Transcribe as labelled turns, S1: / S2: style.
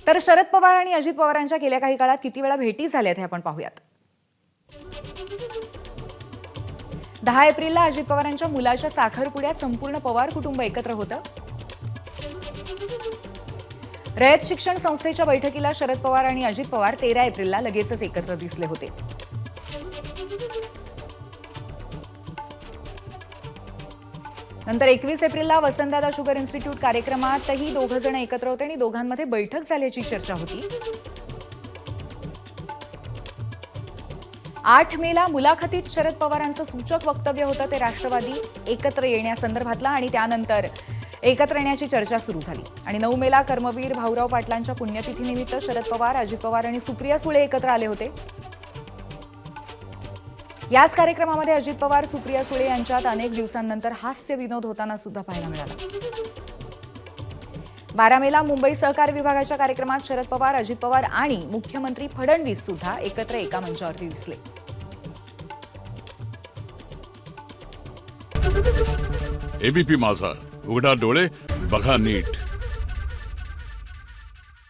S1: तर शरद पवार आणि अजित पवारांच्या गेल्या काही काळात किती वेळा भेटी झाल्यात हे आपण पाहूयात। 10 एप्रिलला अजित पवारांच्या मुलाच्या साखरपुड्यात संपूर्ण पवार कुटुंब एकत्र होतं। रयत शिक्षण संस्थेच्या बैठकीला शरद पवार आणि अजित पवार 13 एप्रिलला लगेचच एकत्र दिसले होते। नंतर 21 एप्रिलला वसंतदादा शुगर इन्स्टिट्यूट कार्यक्रमातही दोघं जण एकत्र होते आणि दोघांमध्ये बैठक झाल्याची चर्चा होती। 8 मेला मुलाखतीत शरद पवारांचं सूचक वक्तव्य होतं ते राष्ट्रवादी एकत्र येण्यासंदर्भातला आणि त्यानंतर एकत्र येण्याची चर्चा सुरू झाली आणि 9 मेला कर्मवीर भाऊराव पाटलांच्या पुण्यतिथीनिमित्त शरद पवार, अजित पवार आणि सुप्रिया सुळे एकत्र आले होते। याच कार्यक्रमामध्ये अजित पवार, सुप्रिया सुळे यांच्यात अनेक दिवसांनंतर हास्य विनोद होताना सुद्धा पाहायला मिळाला। 12 मेला मुंबई सहकार विभागाच्या कार्यक्रमात शरद पवार, अजित पवार आणि मुख्यमंत्री फडणवीस सुद्धा एकत्र एका मंचावरती दिसले।
S2: एबीपी माझा, उघडा डोळे बघा नीट।